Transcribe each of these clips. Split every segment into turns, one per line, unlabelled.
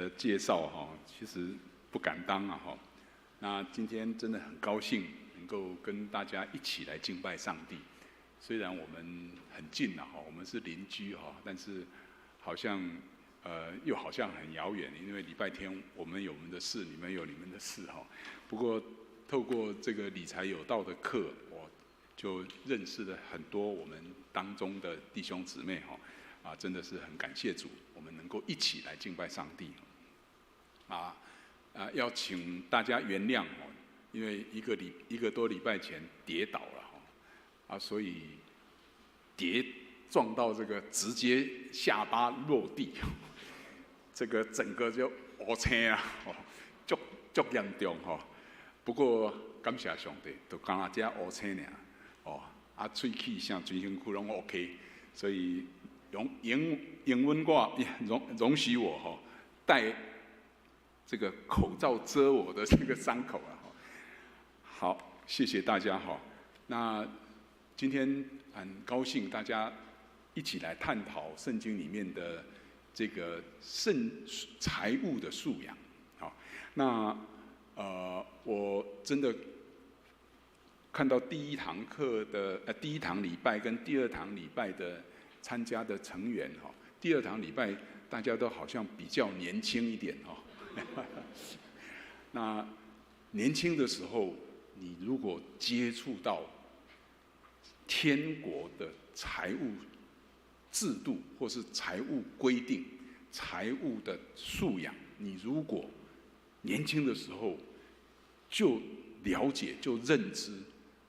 的介绍哈，其实不敢当啊哈。那今天真的很高兴能够跟大家一起来敬拜上帝。虽然我们很近了哈，我们是邻居哈，但是好像又好像很遥远，因为礼拜天我们有我们的事，你们有你们的事哈。不过透过这个理财有道的课，我就认识了很多我们当中的弟兄姊妹哈。真的是很感谢主，我们能够一起来敬拜上帝。要请大家原谅哦，因为一个多礼拜前跌倒了哈，所以撞到这个直接下巴落地，这个整个就黑青啊，足严重哈。不过感谢上帝，就刚才只黑青尔，喙齿啥全身躯拢 OK， 所以容允我容许我哈戴这个口罩遮我的这个伤口啊。好，谢谢大家哈。那今天很高兴大家一起来探讨圣经里面的这个财务的素养。好，那我真的看到第一堂礼拜跟第二堂礼拜的参加的成员哈，第二堂礼拜大家都好像比较年轻一点哈。那年轻的时候，你如果接触到天国的财务制度或是财务规定、财务的素养，你如果年轻的时候就了解、就认知，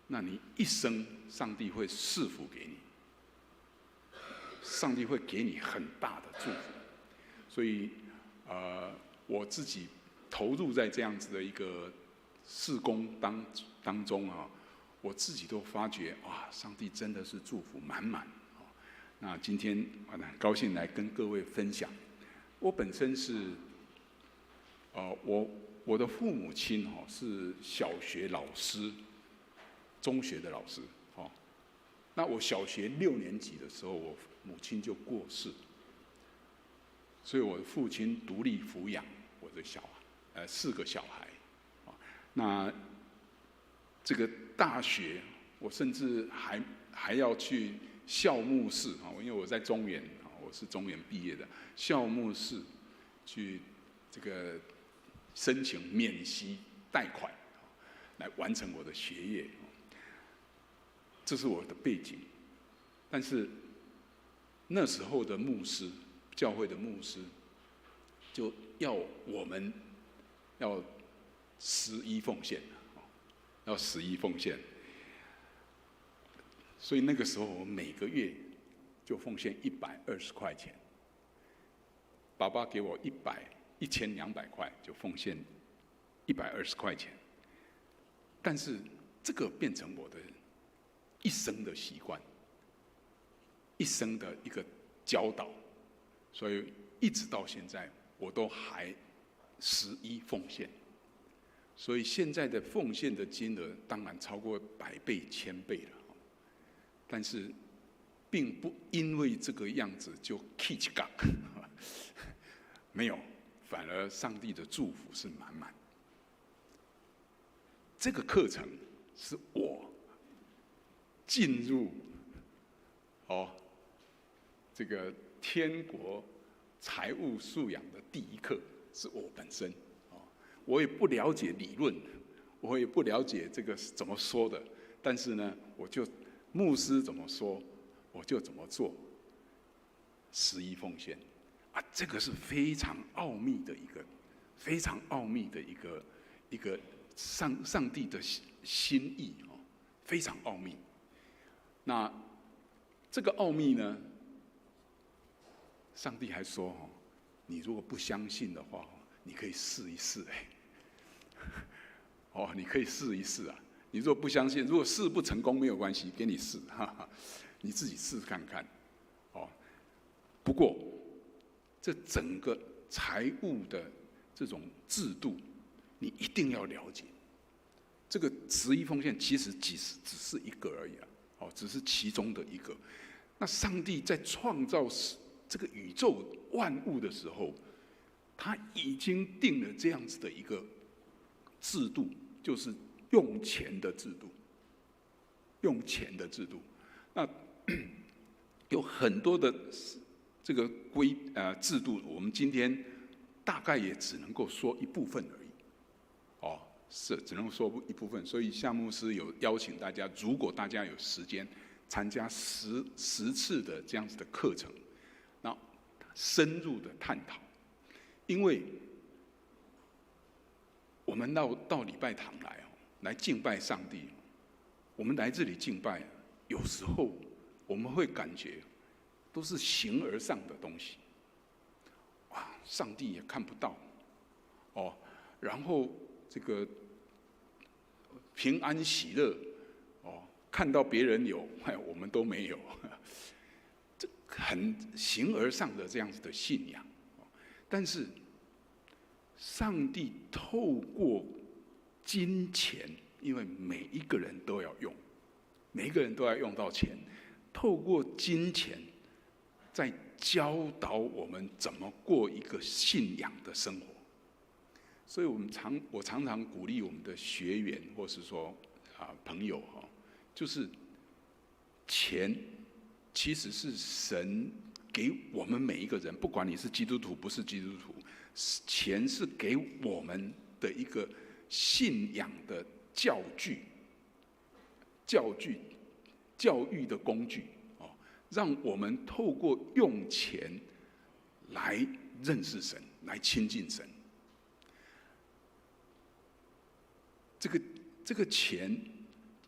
那你一生上帝会赐福给你。上帝会给你很大的祝福，所以我自己投入在这样子的一个事工当中啊，我自己都发觉哇，上帝真的是祝福满满。那今天很高兴来跟各位分享。我本身是我的父母亲是小学老师，中学的老师。那我小学6年级的时候，我母亲就过世，所以我的父亲独立抚养我的4个小孩。那这个大学，我甚至还要去校牧室因为我在中原，我是中原毕业的，校牧室去这个申请免息贷款，来完成我的学业。这是我的背景，但是那时候的牧师，教会的牧师，就要我们要11奉献，要11奉献。所以那个时候我每个月就奉献120块钱。爸爸给我1200块，就奉献120块钱。但是这个变成我的一生的习惯，一生的一个教导，所以一直到现在我都还11奉献。所以现在的奉献的金额当然超过100倍、1000倍了，但是并不因为这个样子就气一杠，没有，反而上帝的祝福是满满。这个课程是我进入这个天国财务素养的第一课，是我本身。我也不了解理论，我也不了解这个是怎么说的，但是呢，我就牧师怎么说，我就怎么做。11奉献这个是非常奥秘的一个上帝的心意非常奥秘。那这个奥秘呢，上帝还说你如果不相信的话，你可以试一试你可以试一试啊！你如果不相信，如果试不成功没有关系，给你试，你自己试看看。不过这整个财务的这种制度，你一定要了解。这个11奉献其实只是一个而已只是其中的一个。那上帝在创造这个宇宙万物的时候，他已经定了这样子的一个制度，就是用钱的制度。用钱的制度，那有很多的这个制度，我们今天大概也只能够说一部分而已。是只能说一部分。所以夏牧师有邀请大家，如果大家有时间，参加10次的这样子的课程，然后深入的探讨。因为我们到礼拜堂来敬拜上帝。我们来这里敬拜，有时候我们会感觉都是形而上的东西，哇，上帝也看不到，然后这个平安喜乐，看到别人有，我们都没有，这很形而上的这样子的信仰。但是上帝透过金钱，因为每一个人都要用，每一个人都要用到钱，透过金钱在教导我们怎么过一个信仰的生活。所以我常常鼓励我们的学员，或是说朋友，就是钱其实是神给我们每一个人，不管你是基督徒不是基督徒，钱是给我们的一个信仰的教育的工具，让我们透过用钱来认识神，来亲近神。这个钱，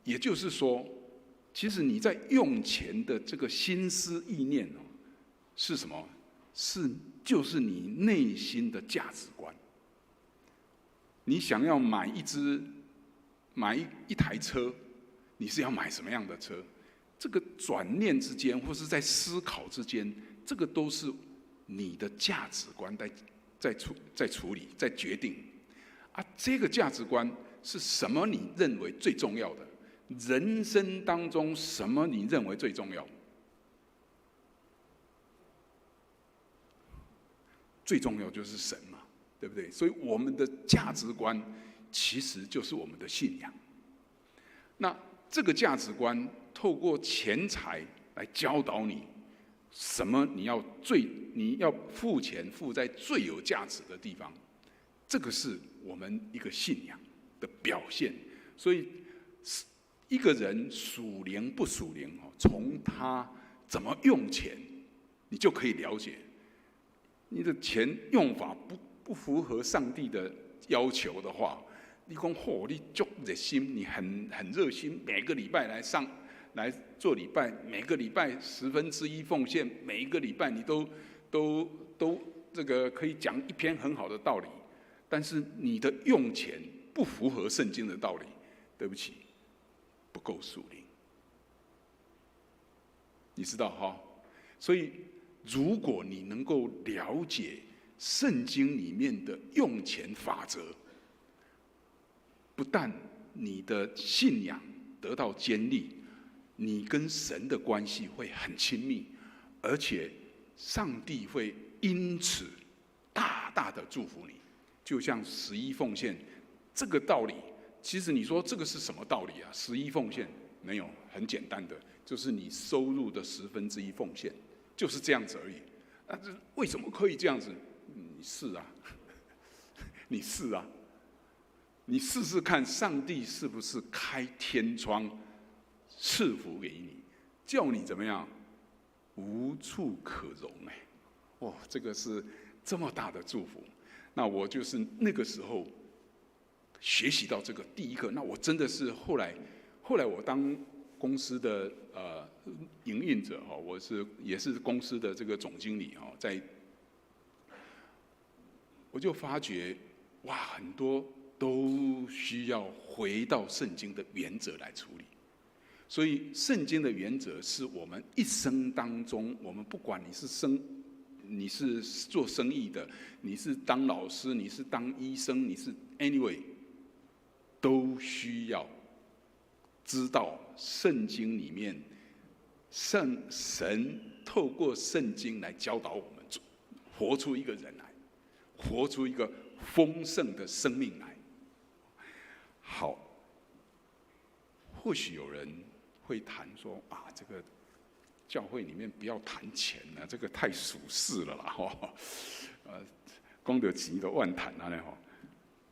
也就是说，其实你在用钱的这个心思意念是什么？就是你内心的价值观。你想要买一台车，你是要买什么样的车？这个转念之间，或是在思考之间，这个都是你的价值观在处理、在决定。这个价值观是什么？你认为最重要的？人生当中什么你认为最重要？最重要就是神嘛，对不对？所以我们的价值观其实就是我们的信仰。那这个价值观透过钱财来教导你，什么你要付钱付在最有价值的地方，这个是我们一个信仰的表现。所以一个人属灵不属灵，从他怎么用钱，你就可以了解。你的钱用法不符合上帝的要求的话，你说你足热心，你很热心，每个礼拜来做礼拜，每个礼拜1/10奉献，每一个礼拜你都这个可以讲一篇很好的道理，但是你的用钱不符合圣经的道理，对不起，不够属灵，你知道所以如果你能够了解圣经里面的用钱法则，不但你的信仰得到坚立，你跟神的关系会很亲密，而且上帝会因此大大的祝福你。就像11奉献这个道理，其实你说这个是什么道理啊？11奉献没有，很简单的，就是你收入的1/10奉献，就是这样子而已。这为什么可以这样子？你试啊，你试啊，你试试看，上帝是不是开天窗赐福给你，叫你怎么样无处可容？这个是这么大的祝福。那我就是那个时候学习到这个第一课。那我真的是后来我当公司的营运者也是公司的这个总经理我就发觉很多都需要回到圣经的原则来处理。所以圣经的原则是我们一生当中，我们不管你是做生意的，你是当老师，你是当医生，你是 anyway， 都需要知道圣经里面神透过圣经来教导我们活出一个人来，活出一个丰盛的生命来。好，或许有人会谈说啊，这个教会里面不要谈钱了，这个太俗世了啦，光得钱的万谈啊，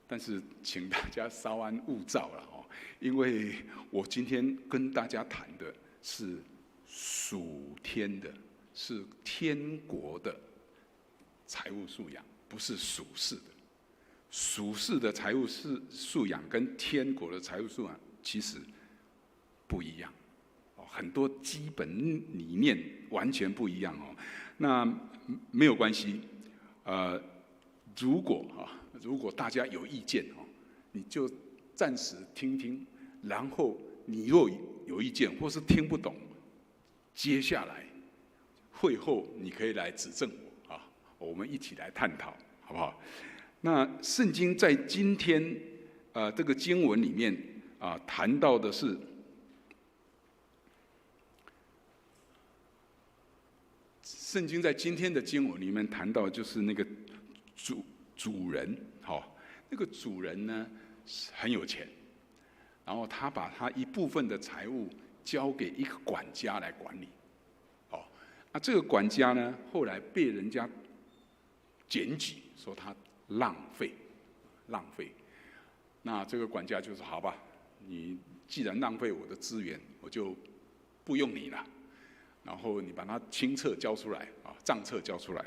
但是请大家稍安勿躁了，因为我今天跟大家谈的是属天的，是天国的财务素养，不是属世的。属世的财务素养跟天国的财务素养其实不一样，很多基本理念完全不一样哦。那没有关系，如果大家有意见哦，你就暂时听听，然后你若有意见或是听不懂，接下来会后你可以来指正我啊，我们一起来探讨，好不好？那圣经在今天这个经文里面谈到的是，圣经在今天的经文里面谈到就是那个主人，那个主人呢很有钱，然后他把他一部分的财物交给一个管家来管理，那这个管家呢后来被人家检举说他浪费，那这个管家就说好吧，你既然浪费我的资源，我就不用你了，然后你把它清册交出来账册交出来，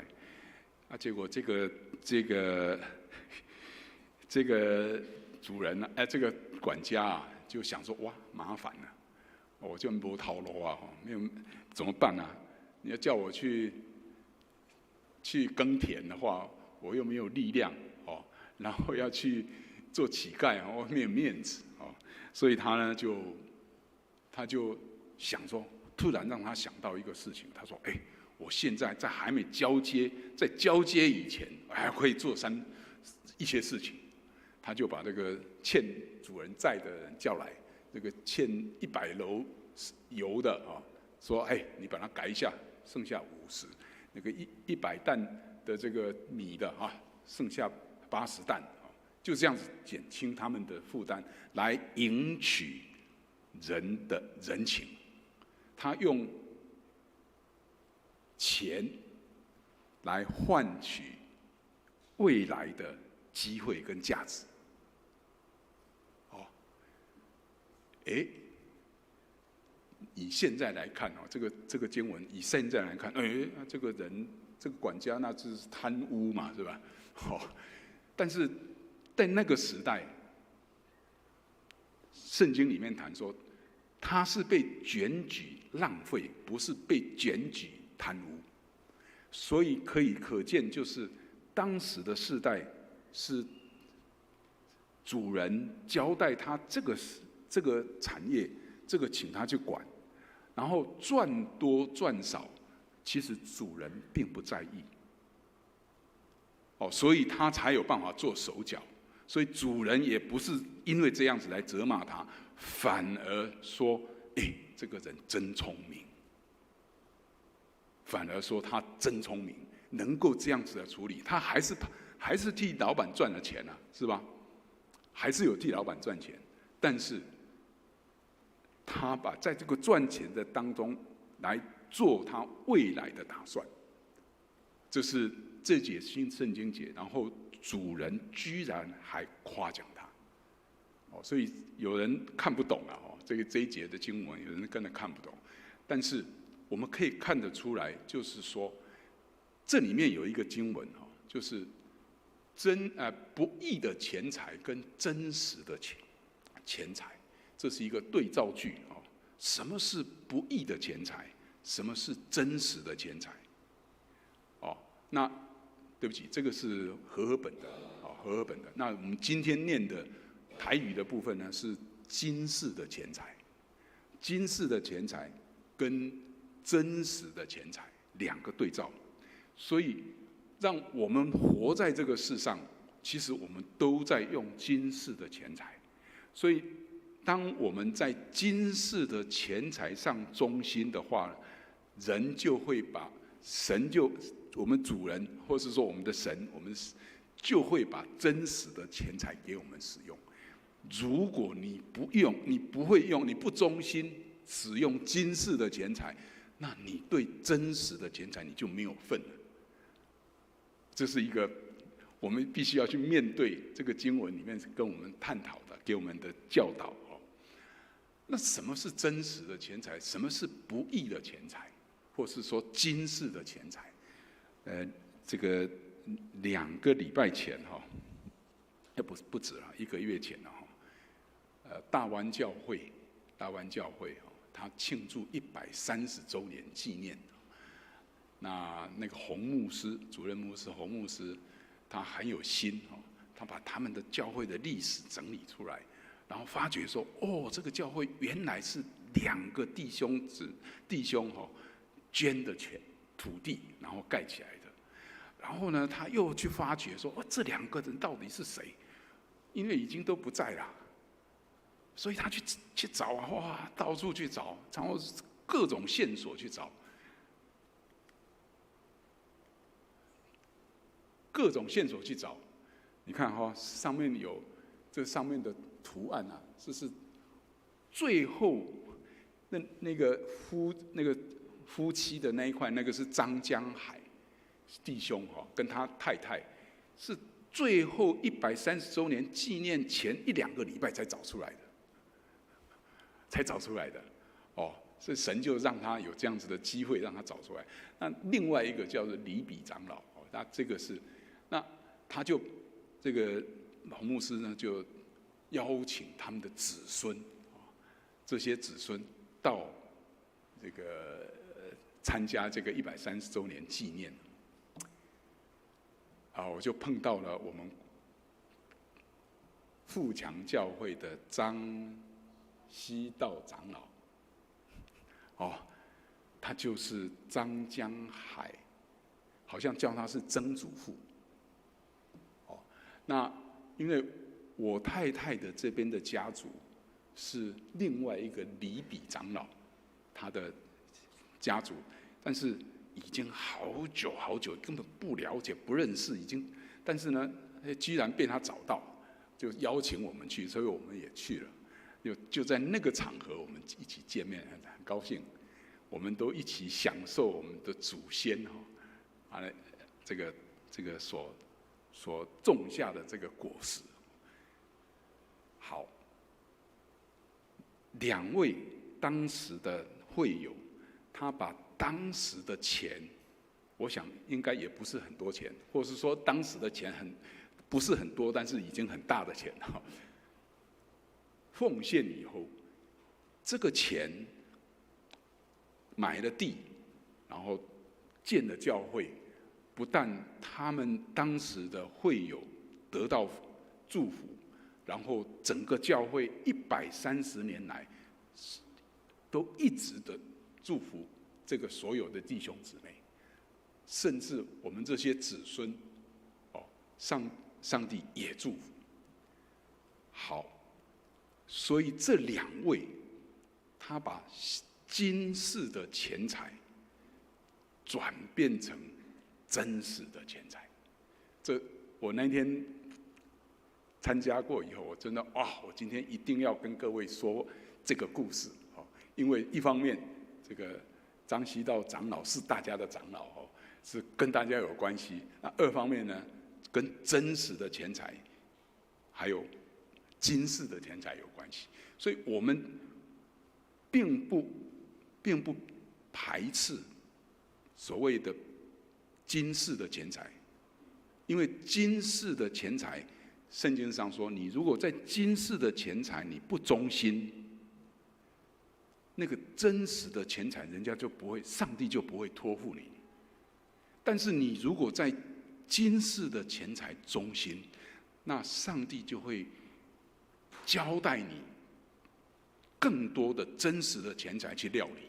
结果这个主人呢，这个管家就想说哇麻烦了，我就没头路啊，没有怎么办啊？你要叫我去耕田的话，我又没有力量然后要去做乞丐我没有面子所以他呢他就想说，突然让他想到一个事情，他说：我现在在还没在交接以前，还可以做一些事情。他就把这个欠主人债的人叫来，这个欠100篓油的说：你把它改一下，剩下50，那个100担的这个米的剩下80担，就这样子减轻他们的负担，来赢取人的人情。他用钱来换取未来的机会跟价值。以现在来看这个经文，以现在来看，这个人这个管家那就是贪污嘛，是吧？但是在那个时代，圣经里面谈说，他是被检举浪费，不是被检举贪污，所以可见，就是当时的世代是主人交代他这个产业，这个请他去管，然后赚多赚少，其实主人并不在意，所以他才有办法做手脚。所以主人也不是因为这样子来责骂他，反而说：这个人真聪明。反而说他真聪明，能够这样子的处理，他还是替老板赚了钱啊，是吧？还是有替老板赚钱，但是他把在这个赚钱的当中来做他未来的打算。这是这节圣经节，然后主人居然还夸奖他，所以有人看不懂啊，这一节的经文，有人根本看不懂，但是我们可以看得出来，就是说，这里面有一个经文就是不义的钱财跟真实的钱财，这是一个对照句什么是不义的钱财？什么是真实的钱财？那对不起，这个是和合本的和合本的。那我们今天念的台语的部分呢，是今世的钱财，今世的钱财跟真实的钱财两个对照，所以让我们活在这个世上，其实我们都在用今世的钱财。所以，当我们在今世的钱财上忠心的话，人就会把我们主人，或是说我们的神，我们就会把真实的钱财给我们使用。如果你不用，你不会用，你不忠心使用今世的钱财，那你对真实的钱财你就没有份了。这是一个我们必须要去面对这个经文里面跟我们探讨的，给我们的教导。那什么是真实的钱财？什么是不义的钱财？或是说今世的钱财？这个2个礼拜前不止了，1个月前了大湾教会他庆祝130周年纪念。那个洪牧师，主任牧师洪牧师，他很有心他把他们的教会的历史整理出来，然后发觉说，这个教会原来是2个弟兄捐的土地，然后盖起来的。然后呢，他又去发掘说，这2个人到底是谁？因为已经都不在了，所以他去找到处去找，然后各种线索去找。各种线索去找，你看上面有这上面的图案这是最后那个夫妻的那一块，那个是张江海弟兄跟他太太，是最后130周年纪念前1-2个礼拜才找出来的，所以神就让他有这样子的机会，让他找出来。那另外一个叫做李比长老，那这个是。那他就这个洪牧师呢，就邀请他们的子孙，这些子孙到这个参加这个130周年纪念。我就碰到了我们富强教会的张希道长老，他就是张江海，好像叫他是曾祖父。那因为我太太的这边的家族是另外一个李比长老，他的家族，但是已经好久根本不了解不认识，但是呢，居然被他找到，就邀请我们去，所以我们也去了。就在那个场合，我们一起见面，很高兴，我们都一起享受我们的祖先这个所种下的这个果实。好，2位当时的会友，他把当时的钱，我想应该也不是很多钱，或是说当时的钱不是很多，但是已经很大的钱奉献以后，这个钱买了地，然后建了教会。不但他们当时的会友得到祝福，然后整个教会130年来都一直的祝福这个所有的弟兄姊妹，甚至我们这些子孙，上帝也祝福。好，所以这2位，他把今世的钱财转变成真实的钱财。这我那天参加过以后，我真的我今天一定要跟各位说这个故事，因为一方面这个张希道长老是大家的长老，是跟大家有关系；那2方面呢，跟真实的钱财还有今世的钱财有关系。所以我们并不排斥所谓的今世的钱财，因为今世的钱财，圣经上说，你如果在今世的钱财你不忠心，那个真实的钱财，上帝就不会托付你。但是你如果在今世的钱财忠心，那上帝就会交代你更多的真实的钱财去料理。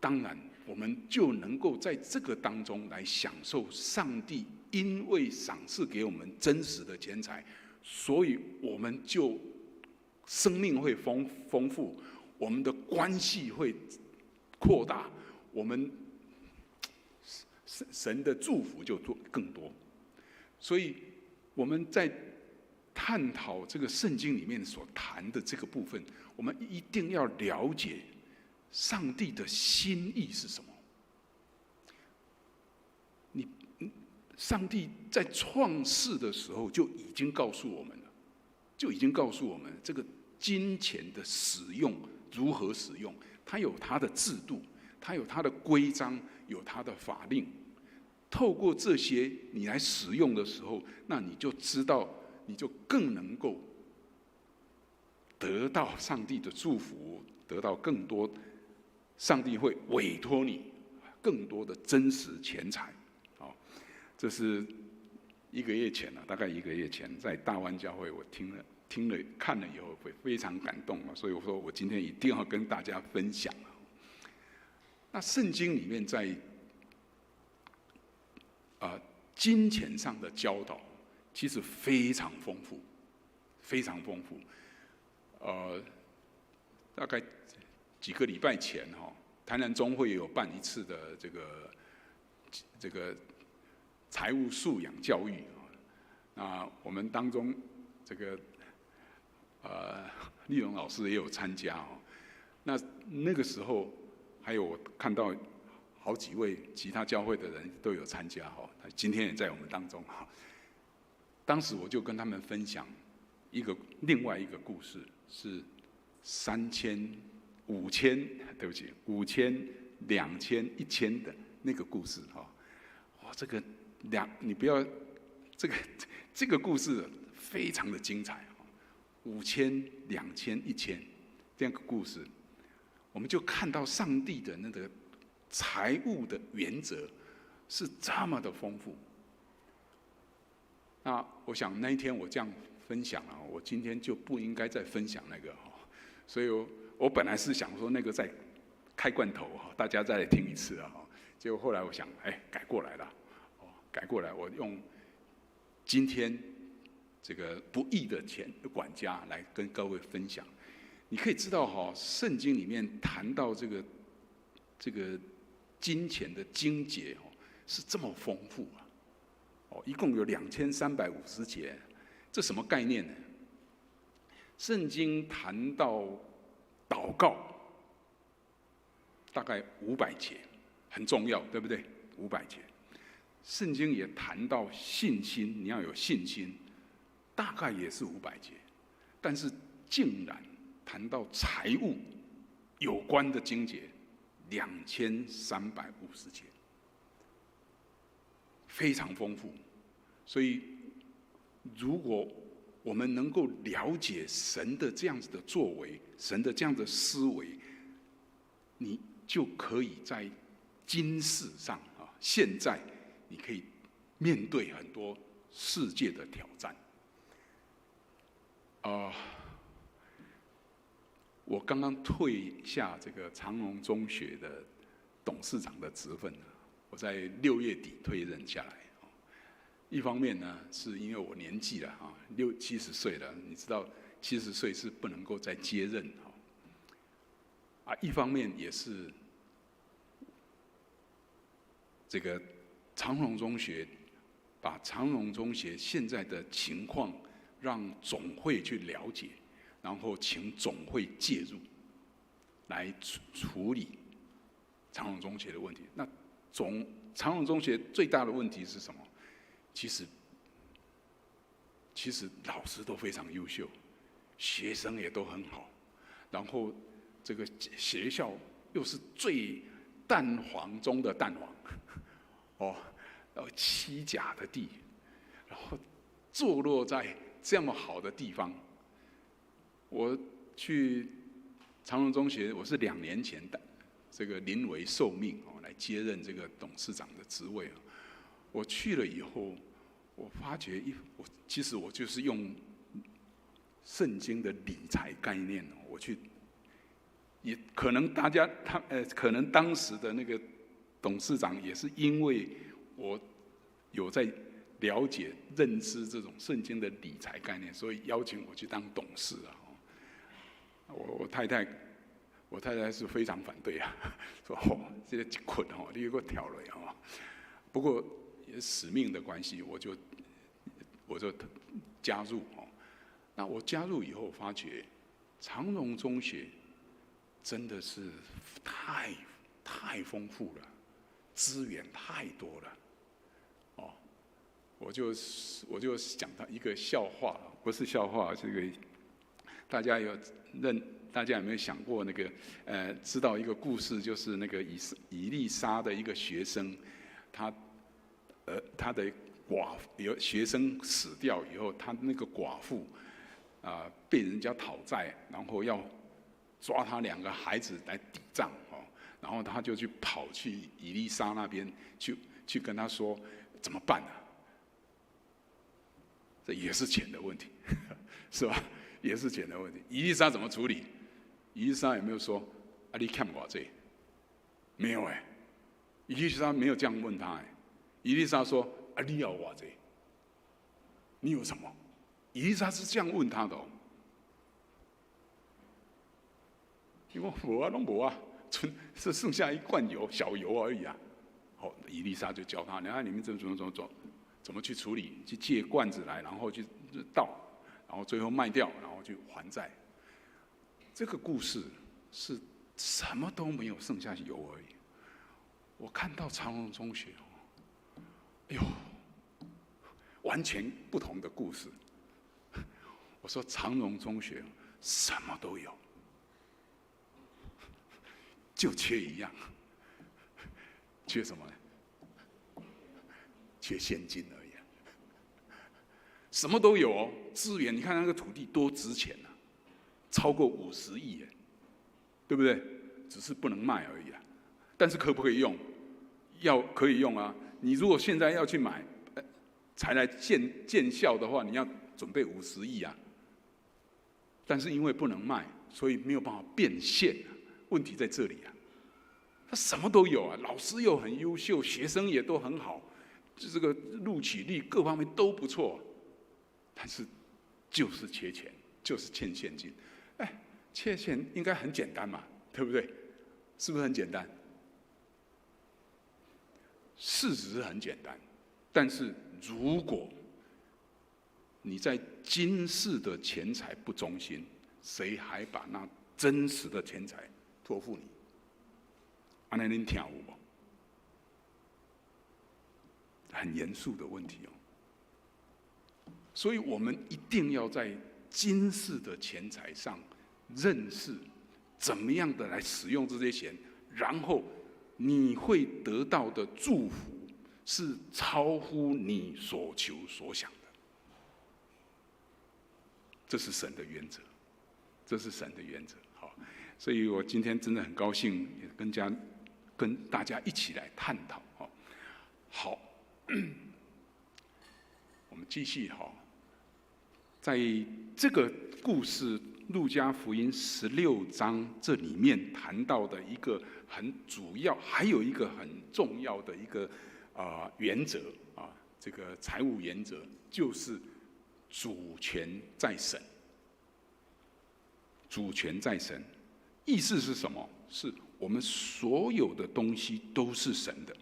当然，我们就能够在这个当中来享受上帝因为赏赐给我们真实的钱财，所以我们就生命会丰富，我们的关系会扩大，我们神的祝福就更多。所以我们在探讨这个圣经里面所谈的这个部分，我们一定要了解上帝的心意是什么。上帝在创世的时候就已经告诉我们了，这个金钱的使用如何使用，它有它的制度，它有它的规章，有它的法令。透过这些你来使用的时候，那你就知道，你就更能够得到上帝的祝福，得到更多，上帝会委托你更多的真实钱财。这是1个月前大概1个月前，在大湾教会，我听了看了以后，会非常感动所以我说我今天一定要跟大家分享。那圣经里面在金钱上的教导，其实非常丰富，非常丰富。大概几个礼拜前台南中会有办一次的这个财务素养教育。那我们当中立荣老师也有参加那个时候还有我看到好几位其他教会的人都有参加他今天也在我们当中当时我就跟他们分享另外一个故事，是3000、5000，对不起，5000、2000、1000的那个故事你不要这个故事非常的精彩，5000、2000、1000这样个故事，我们就看到上帝的那个财务的原则是这么的丰富。那我想那一天我这样分享我今天就不应该再分享那个所以我本来是想说那个再开罐头大家再来听一次结果后来我想改过来了。我用今天这个不义的管家来跟各位分享。你可以知道圣经里面谈到这个金钱的经节是这么丰富一共有2350节，这什么概念呢？圣经谈到祷告，大概500节，很重要，对不对？500节。圣经也谈到信心，你要有信心，大概也是500节，但是竟然谈到财务有关的经节2350节，非常丰富。所以，如果我们能够了解神的这样子的作为，神的这样的思维，你就可以在今世上现在你可以面对很多世界的挑战。我刚刚退下这个长荣中学的董事长的职分，我在6月底退任下来。一方面呢，是因为我年纪了70岁了，你知道70岁是不能够再接任一方面也是这个长荣中学把长荣中学现在的情况让总会去了解，然后请总会介入来处理长荣中学的问题。那长荣中学最大的问题是什么？其实老师都非常优秀，学生也都很好，然后这个学校又是最蛋黄中的蛋黄7甲的地，然后坐落在这么好的地方。我去长荣中学，我是2年前的这个临危受命来接任这个董事长的职位。我去了以后，我发觉其实我就是用圣经的理财概念我去，也可能可能当时的那个董事长也是因为我有在了解认知这种圣经的理财概念，所以邀请我去当董事我太太是非常反对说这个一捆你给我挑了不过也使命的关系，我就加入哦。那我加入以后，发觉长荣中学真的是太丰富了，资源太多了。哦，我就讲到一个笑话，不是笑话，这个大家有没有想过那个知道一个故事，就是那个以利沙的一个学生，他的有学生死掉以后，他那个寡妇被人家讨债，然后要抓他2个孩子来抵账哦，然后他就跑去以利沙那边去跟他说怎么办啊？这也是钱的问题，是吧？也是钱的问题。以利沙怎么处理？以利沙有没有说啊？你欠我这？没有哎，以利沙没有这样问他哎。以利沙说啊，你要我这？你有什么？以利沙是这样问他的哦。因为没啊，拢没啊，是剩下一罐油，小油而已啊。好，以利沙就教他，你看你们怎么去处理？去借罐子来，然后去倒，然后最后卖掉，然后去还债。这个故事是什么都没有，剩下油而已。我看到长荣中学，哎呦，完全不同的故事。我说长荣中学什么都有，就缺一样，缺什么呢？缺现金而已啊。什么都有哦，资源，你看那个土地多值钱啊，超过50亿耶，对不对？只是不能卖而已啊。但是可不可以用？可以用啊。你如果现在要去买，才来见效的话，你要准备50亿啊。但是因为不能卖，所以没有办法变现啊。问题在这里啊。他什么都有啊，老师又很优秀，学生也都很好，这个录取率各方面都不错，但是就是缺钱，就是欠现金。欠钱应该很简单嘛，对不对？是不是很简单？事实是很简单，但是如果你在今世的钱财不忠心，谁还把那真实的钱财托付你？安尼恁听有无？很严肃的问题哦。所以我们一定要在今世的钱财上认识怎么样的来使用这些钱，然后你会得到的祝福是超乎你所求所想的。这是神的原则，这是神的原则。好，所以我今天真的很高兴，也跟大家一起来探讨。好，我们继续哈，在这个故事《路加福音》16章这里面谈到的一个很主要，还有一个很重要的一个原则啊，这个财务原则就是主权在神。主权在神，意思是什么？是我们所有的东西都是神的。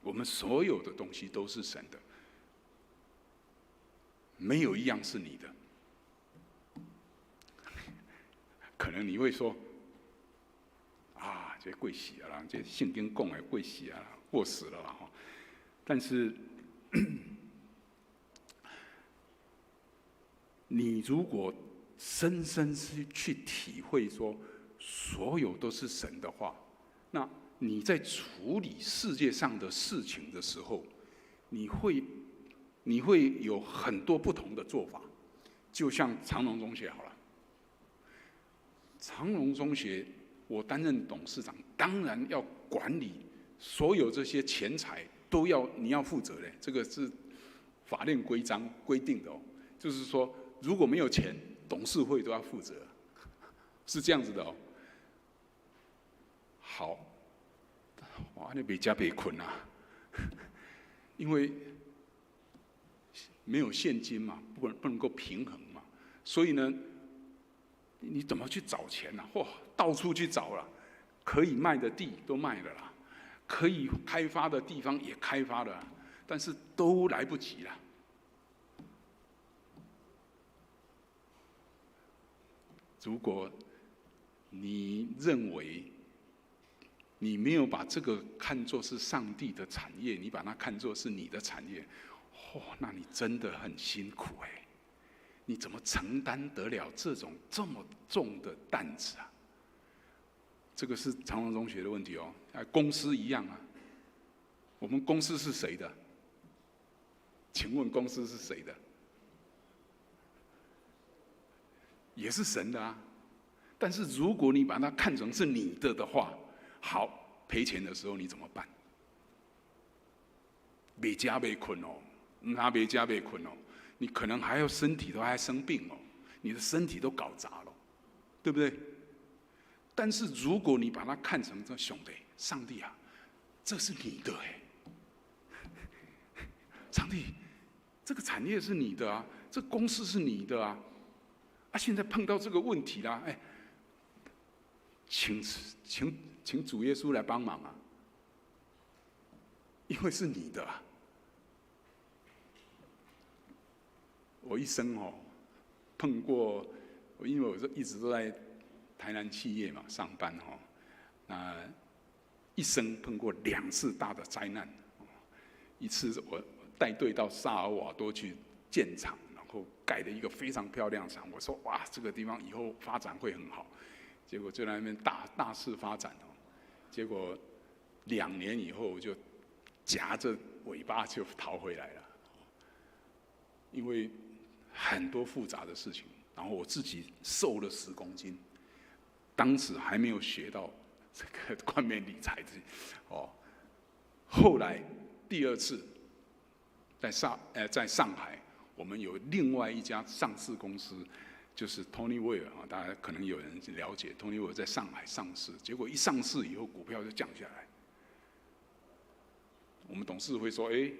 我们所有的东西都是神的，没有一样是你的。可能你会说，这贵死了啦，这圣经讲的贵死了啦，过时了啦哈。但是，你如果深深去体会说，所有都是神的话，那你在处理世界上的事情的时候，你会有很多不同的做法。就像长荣中学好了，长荣中学我担任董事长，当然要管理所有这些钱财，你要负责的，这个是法令规章规定的哦。就是说，如果没有钱，董事会都要负责，是这样子的哦。好，哇，那别加别困啊，因为没有现金嘛，不能够平衡嘛，所以呢，你怎么去找钱呢？到处去找了，可以卖的地都卖了啦，可以开发的地方也开发了，但是都来不及了。如果你认为你没有把这个看作是上帝的产业，你把它看作是你的产业，那你真的很辛苦哎！你怎么承担得了这么重的担子啊？这个是长荣中学的问题哦。公司一样啊，我们公司是谁的？请问公司是谁的？也是神的啊。但是如果你把它看成是你的话，好，赔钱的时候你怎么办？没家没困哦，没家没困哦，你可能还要身体都还生病哦，你的身体都搞砸了，对不对？但是如果你把它看成这兄弟，上帝啊，这是你的哎，上帝，这个产业是你的啊，这个公司是你的啊，现在碰到这个问题啦，哎，请主耶稣来帮忙啊，因为是你的啊。我一生碰过，因为我一直都在台南企业嘛上班那一生碰过2次大的灾难。一次我带队到萨尔瓦多去建厂，然后盖了一个非常漂亮的厂。我说哇，这个地方以后发展会很好。结果就在那边大肆发展结果2年以后我就夹着尾巴就逃回来了，因为很多复杂的事情，然后我自己瘦了10公斤，当时还没有学到这个冠冕理财后来第2次在上海，我们有另外一家上市公司，就是 Tony Weir 大家可能有人了解 ，Tony Weir 在上海上市，结果一上市以后股票就降下来。我们董事会说：“哎，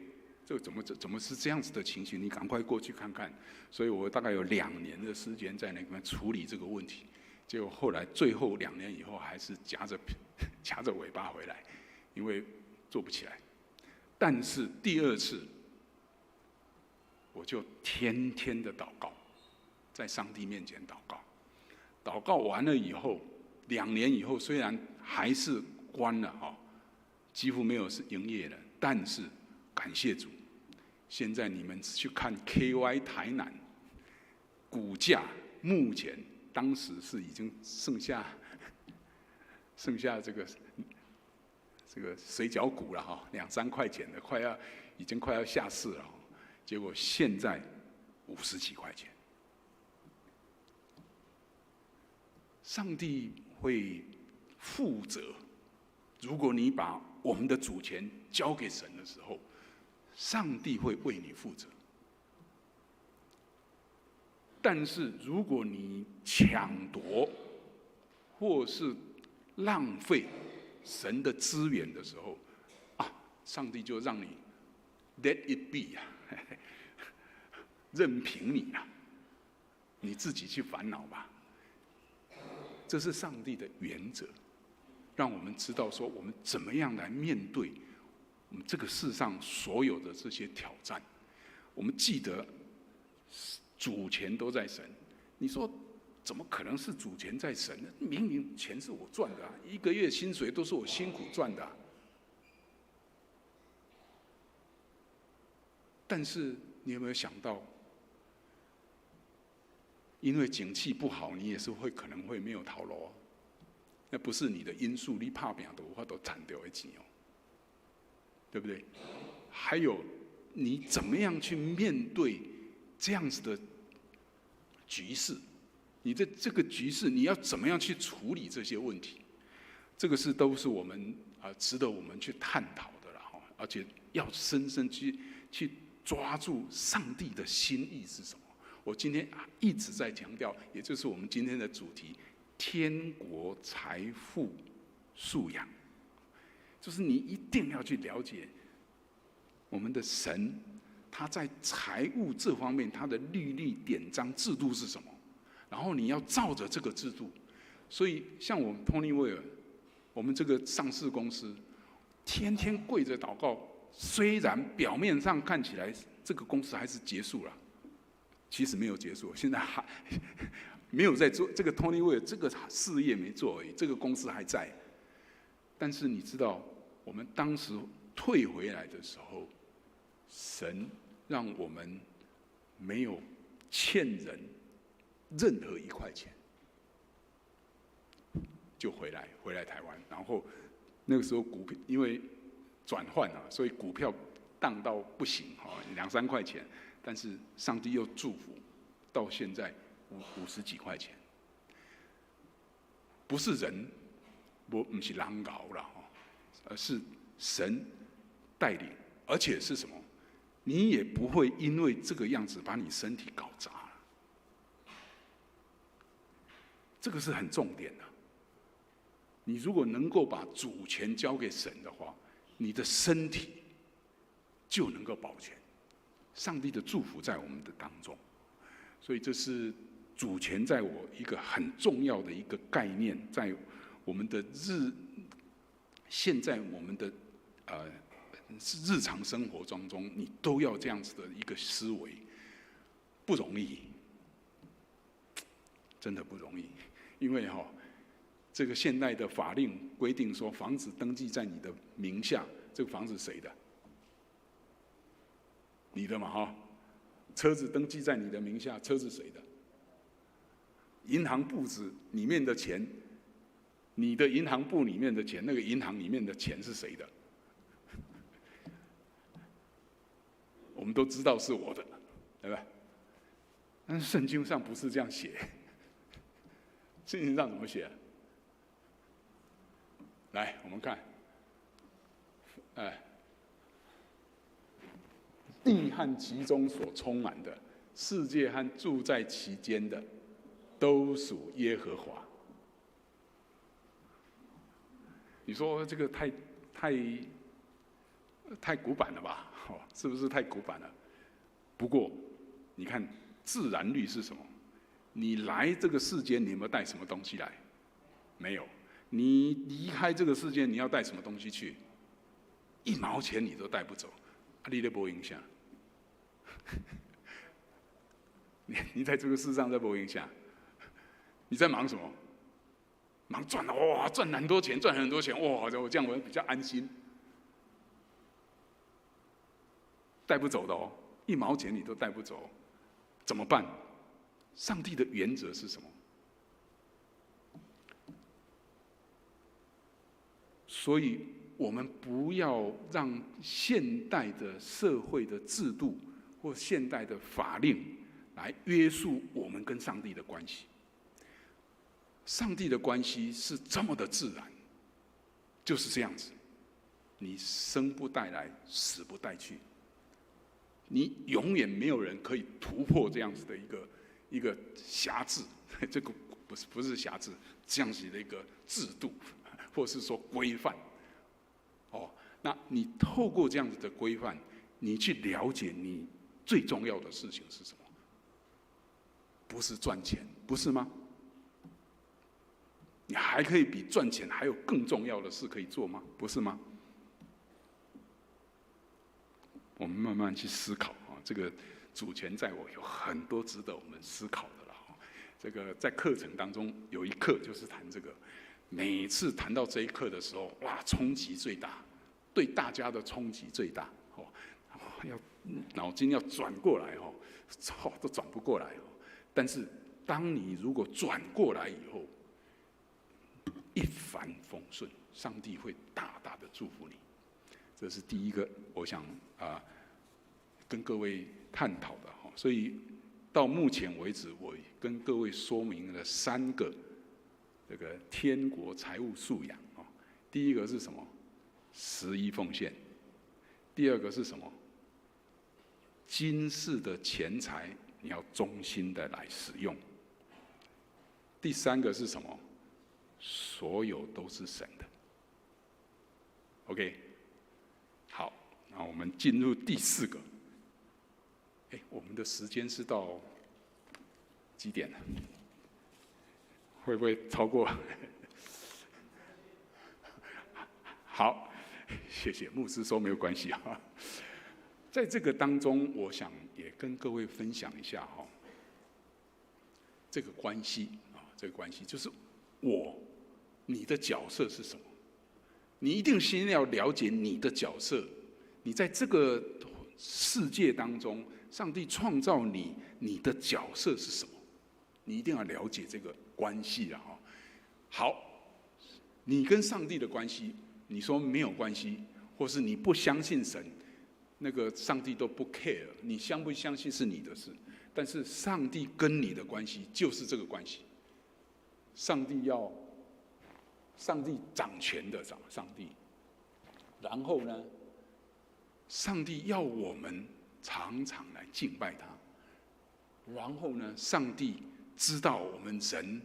这怎么是这样子的情形？你赶快过去看看。”所以我大概有2年的时间在那边处理这个问题。结果后来最后2年以后，还是夹着尾巴回来，因为做不起来。但是第2次，我就天天的祷告，在上帝面前祷告。祷告完了以后，2年以后，虽然还是关了几乎没有是营业了，但是感谢主，现在你们去看 KY 台南股价，目前当时是已经剩下这个水饺股了2、3块钱的，已经快要下市了。结果现在50几块钱，上帝会负责。如果你把我们的主权交给神的时候，上帝会为你负责。但是如果你抢夺或是浪费神的资源的时候，上帝就让你 let it be 任凭你你自己去烦恼吧。这是上帝的原则，让我们知道说我们怎么样来面对我们这个世上所有的这些挑战。我们记得主权都在神，你说怎么可能是主权在神呢？明明钱是我赚的1个月薪水都是我辛苦赚的但是你有没有想到，因为景气不好，你也是可能会没有头路那不是你的因素，你打拼都有法度赚到的钱对不对？还有你怎么样去面对这样子的局势？你的这个局势，你要怎么样去处理这些问题？这个都是我们值得我们去探讨的了而且要深深去抓住上帝的心意是什么。我今天一直在强调，也就是我们今天的主题：天国财富素养。就是你一定要去了解我们的神，他在财务这方面他的律例典章制度是什么，然后你要照着这个制度。所以像我们 Tony Weir， 我们这个上市公司，天天跪着祷告，虽然表面上看起来这个公司还是结束了，其实没有结束，现在还没有在做这个 Tony Weir 这个事业没做而已，这个公司还在。但是你知道，我们当时退回来的时候，神让我们没有欠人任何一块钱，就回来台湾。然后那个时候股票因为转换啊，所以股票荡到不行，2、3块钱。但是上帝又祝福，到现在50几块钱。不是人，不是人熬了，而是神带领，而且是什么？你也不会因为这个样子把你身体搞砸了。这个是很重点的。你如果能够把主权交给神的话，你的身体就能够保全。上帝的祝福在我们的当中，所以这是主权在我一个很重要的一个概念，在我们的现在我们的日常生活当中，你都要这样子的一个思维，不容易，真的不容易，因为这个现代的法令规定说，房子登记在你的名下，这个房子谁的？你的嘛车子登记在你的名下，车子谁的？银行簿子里面的钱，你的银行簿里面的钱，那个银行里面的钱是谁的？我们都知道是我的，对吧？但是圣经上不是这样写，圣经上怎么写？来，我们看，地和其中所充满的，世界和住在其间的，都属耶和华。你说这个太古板了吧？是不是太古板了？不过，你看自然律是什么？你来这个世间，你有没有带什么东西来？没有。你离开这个世界，你要带什么东西去？1毛钱你都带不走，你在没影响。你在这个世上在没影响，你在忙什么？忙赚哇，赚很多钱，赚很多钱哇！我这样我比较安心。带不走的1毛钱你都带不走，怎么办？上帝的原则是什么？所以我们不要让现代的社会的制度或现代的法令来约束我们跟上帝的关系。上帝的关系是这么的自然，就是这样子。你生不带来，死不带去。你永远没有人可以突破这样子的一个辖制，这个不是辖制，这样子的一个制度，或是说规范。那你透过这样子的规范，你去了解你最重要的事情是什么？不是赚钱，不是吗？你还可以比赚钱还有更重要的事可以做吗？不是吗？我们慢慢去思考这个主权在我有很多值得我们思考的了。这个在课程当中有一课就是谈这个，每次谈到这一课的时候，哇，冲击最大，对大家的冲击最大，要脑筋要转过来都转不过来但是当你如果转过来以后，一帆风顺，上帝会大大的祝福你。这是第一个，我想跟各位探讨的所以到目前为止，我跟各位说明了3个这个天国财务素养第一个是什么？11奉献。第二个是什么？今世的钱财你要忠心的来使用。第3个是什么？所有都是神的。OK， 好，那我们进入第4个。我们的时间是到几点了？会不会超过？好，谢谢牧师说没有关系啊。在这个当中，我想也跟各位分享一下哈，这个关系啊，这个关系就是你的角色是什么？你一定先要了解你的角色。你在这个世界当中，上帝创造你，你的角色是什么？你一定要了解这个关系啊！哈，好，你跟上帝的关系，你说没有关系，或是你不相信神，那个上帝都不 care， 你相不相信是你的事。但是上帝跟你的关系就是这个关系，上帝掌权的上帝，然后呢，上帝要我们常常来敬拜他，然后呢，上帝知道我们人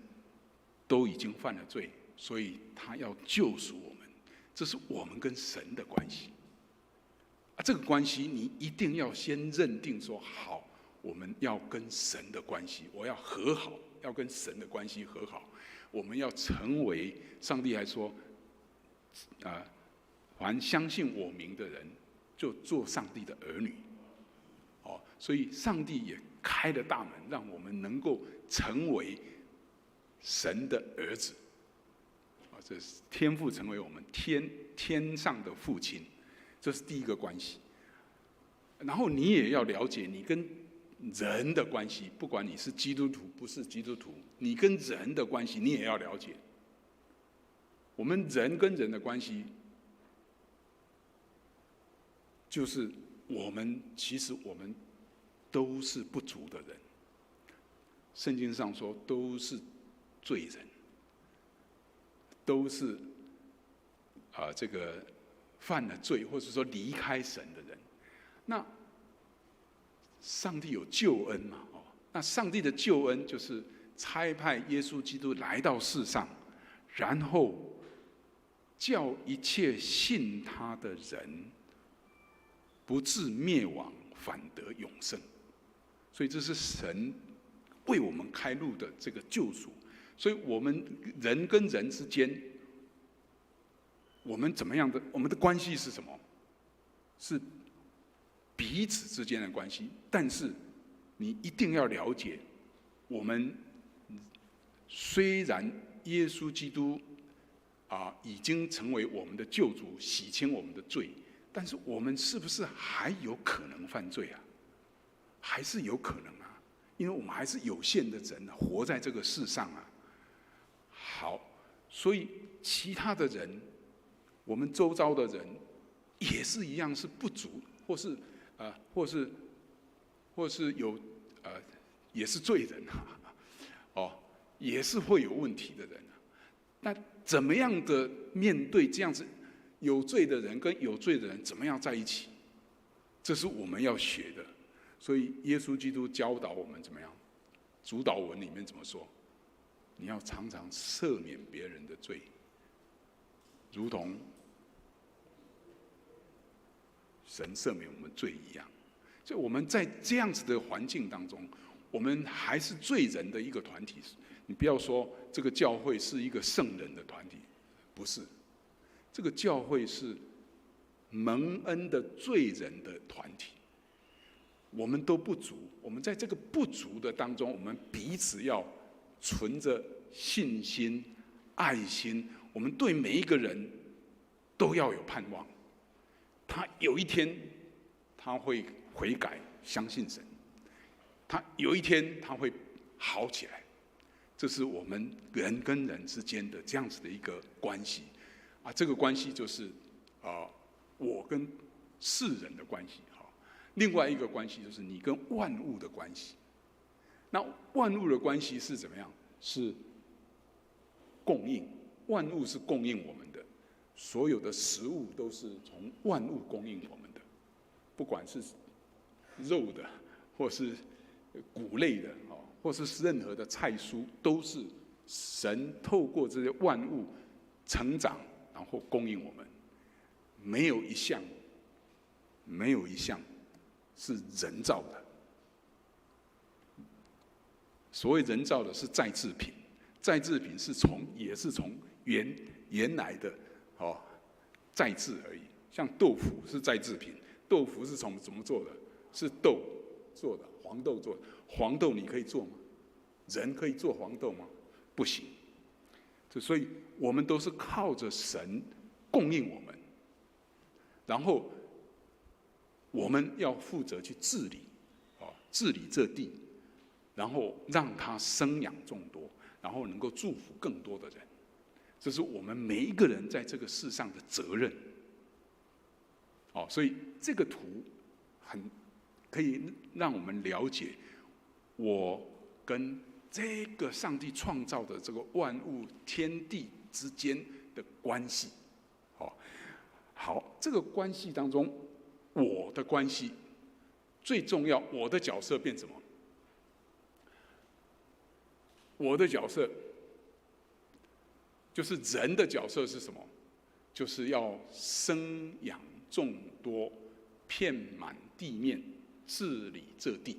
都已经犯了罪，所以他要救赎我们，这是我们跟神的关系。这个关系你一定要先认定说好，我们要跟神的关系，我要和好，要跟神的关系和好。我们要成为，上帝还说，凡相信我名的人，就做上帝的儿女。所以上帝也开了大门，让我们能够成为神的儿子。这是天父成为我们天上的父亲，这是第一个关系。然后你也要了解你跟人的关系，不管你是基督徒不是基督徒，你跟人的关系你也要了解。我们人跟人的关系，就是其实我们都是不足的人。圣经上说都是罪人，都是这个犯了罪，或者说离开神的人。那上帝有救恩嘛？那上帝的救恩就是差派耶稣基督来到世上，然后叫一切信他的人不至灭亡，反得永生。所以这是神为我们开路的这个救赎。所以我们人跟人之间，我们怎么样的？我们的关系是什么？是彼此之间的关系。但是你一定要了解，我们虽然耶稣基督已经成为我们的救主，洗清我们的罪，但是我们是不是还有可能犯罪啊？还是有可能啊，因为我们还是有限的人，活在这个世上啊。好，所以其他的人，我们周遭的人也是一样，是不足，或是有也是罪人也是会有问题的人啊。那怎么样的面对这样子有罪的人跟有罪的人怎么样在一起？这是我们要学的。所以耶稣基督教导我们怎么样？主导文里面怎么说？你要常常赦免别人的罪，如同神赦免我们罪一样。所以我们在这样子的环境当中，我们还是罪人的一个团体。你不要说这个教会是一个圣人的团体，不是，这个教会是蒙恩的罪人的团体。我们都不足，我们在这个不足的当中，我们彼此要存着信心、爱心，我们对每一个人都要有盼望。他有一天他会悔改，相信神；他有一天他会好起来。这是我们人跟人之间的这样子的一个关系这个关系就是我跟世人的关系。另外一个关系就是你跟万物的关系。那万物的关系是怎么样？是供应，万物是供应我们的，所有的食物都是从万物供应我们的，不管是肉的，或是谷类的，或是任何的菜蔬，都是神透过这些万物成长，然后供应我们。没有一项是人造的。所谓人造的是再制品，再制品也是从原来的再制而已。像豆腐是再制品，豆腐是从怎么做的？是豆做的，黄豆做的。黄豆你可以做吗？人可以做黄豆吗？不行。所以我们都是靠着神供应我们，然后我们要负责去治理，治理这地，然后让它生养众多，然后能够祝福更多的人。这是我们每一个人在这个世上的责任。所以这个图很可以让我们了解我跟这个上帝创造的这个万物天地之间的关系。好，这个关系当中，我的关系最重要，我的角色变什么？我的角色就是人的角色是什么？就是要生养众多，遍满地面，治理这地。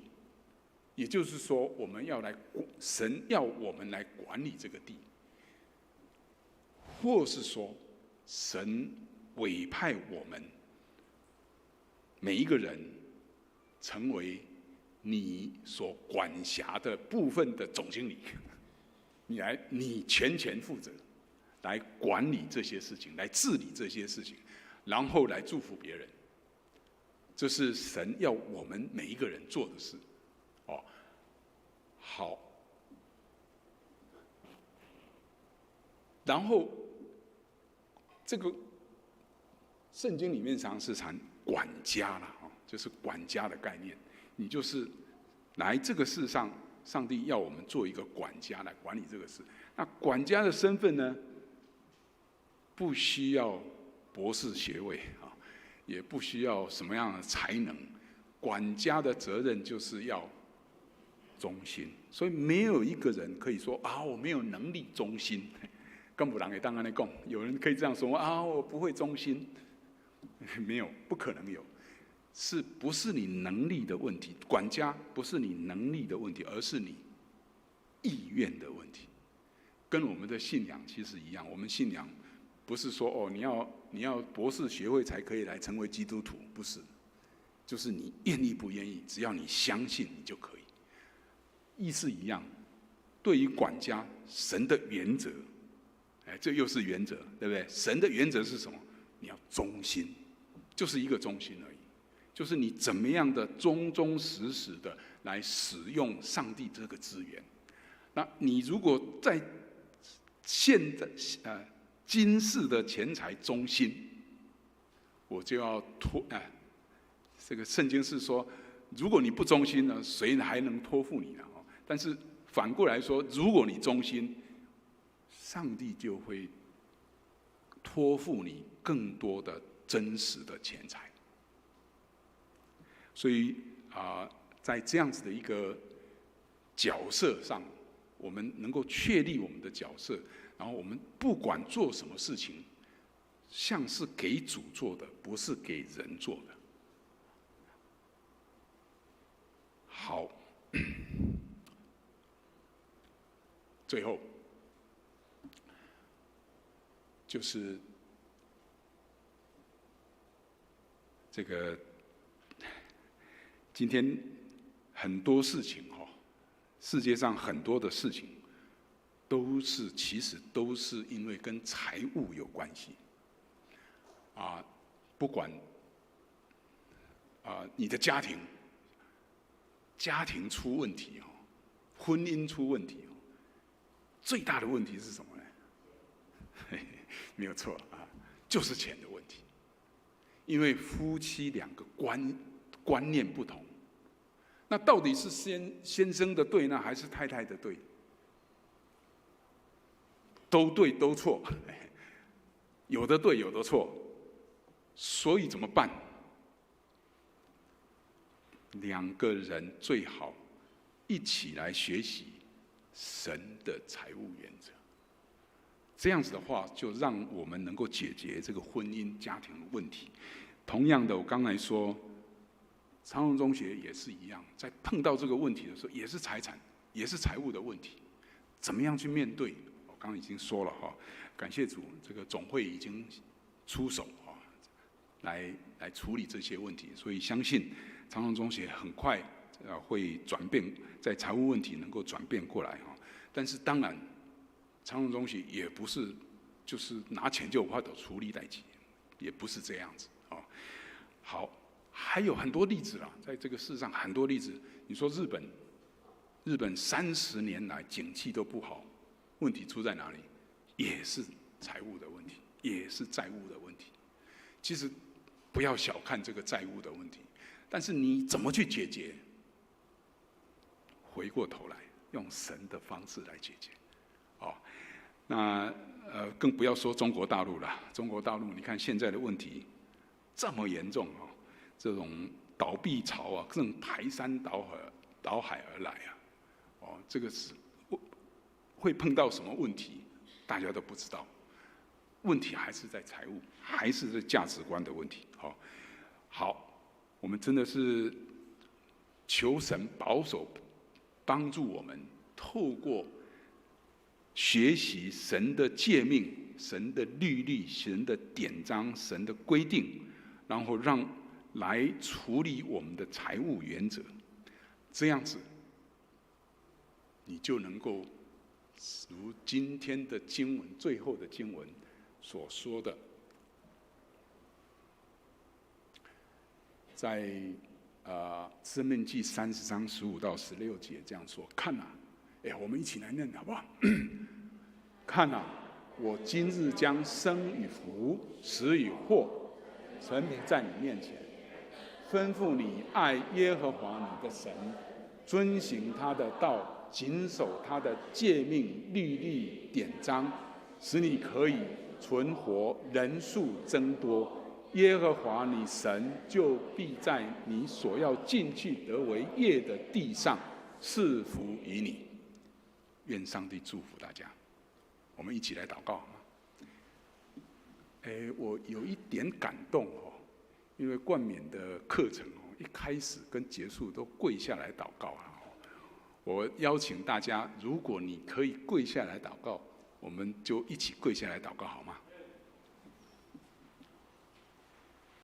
也就是说，神要我们来管理这个地，或是说，神委派我们每一个人成为你所管辖的部分的总经理，你全权负责，来管理这些事情，来治理这些事情，然后来祝福别人。这是神要我们每一个人做的事。好，然后这个圣经里面常是谈管家啦，就是管家的概念。你就是来这个世上，上帝要我们做一个管家来管理这个事。那管家的身份呢，不需要博士学位也不需要什么样的才能。管家的责任就是要忠心，所以没有一个人可以说我没有能力忠心。更不人会当安尼讲，有人可以这样说我不会忠心，没有，不可能有。不是你能力的问题？管家不是你能力的问题，而是你意愿的问题。跟我们的信仰其实一样，我们信仰不是说你要博士学位才可以来成为基督徒，不是，就是你愿意不愿意，只要你相信，你就可以。意思一样，对于管家，神的原则，这又是原则，对不对？神的原则是什么？你要忠心，就是一个忠心而已，就是你怎么样的忠忠实实的来使用上帝这个资源。那你如果在现在今世的钱财忠心，我就要这个圣经是说，如果你不忠心呢，谁还能托付你呢？但是反过来说，如果你忠心，上帝就会托付你更多的真实的钱财。所以在这样子的一个角色上，我们能够确立我们的角色，然后我们不管做什么事情，像是给主做的，不是给人做的。好，最后就是这个今天很多事情世界上很多的事情其实都是因为跟财务有关系不管你的家庭出问题婚姻出问题最大的问题是什么呢？没有错就是钱的问题。因为夫妻两个观念不同，那到底是先生的对呢，还是太太的对？都对都错，有的对有的错，所以怎么办？两个人最好一起来学习神的财务原则，这样子的话，就让我们能够解决这个婚姻家庭的问题。同样的，我刚才说长荣中学也是一样，在碰到这个问题的时候，也是财产，也是财务的问题，怎么样去面对？我刚刚已经说了感谢主，这个总会已经出手来处理这些问题。所以相信长荣中学很快会转变，在财务问题能够转变过来哈。但是当然，长荣中学也不是就是拿钱就有法度处理代志，也不是这样子哦。好，还有很多例子啦，在这个世上很多例子。你说日本30年来景气都不好，问题出在哪里？也是财务的问题，也是债务的问题。其实不要小看这个债务的问题，但是你怎么去解决？回过头来用神的方式来解决。哦，那更不要说中国大陆了。中国大陆，你看现在的问题这么严重哦，这种倒闭潮啊，正排山倒海而来啊。哦，这个是会碰到什么问题，大家都不知道。问题还是在财务，还是在价值观的问题。好，我们真的是求神保守，帮助我们透过学习神的诫命、神的律例、神的典章、神的规定，然后来处理我们的财务原则，这样子，你就能够如今天的经文最后的经文所说的，在申命记30章15到16节这样说：看啊，我们一起来念好不好？看啊，我今日将生与福、死与祸陈明在你面前，吩咐你爱耶和华你的神，遵行他的道，谨守他的诫命、律例、典章，使你可以存活，人数增多。耶和华你神就必在你所要进去得为业的地上赐福于你。愿上帝祝福大家。我们一起来祷告好吗？我有一点感动哦，因为冠冕的课程哦，一开始跟结束都跪下来祷告啊。我邀请大家，如果你可以跪下来祷告，我们就一起跪下来祷告好吗？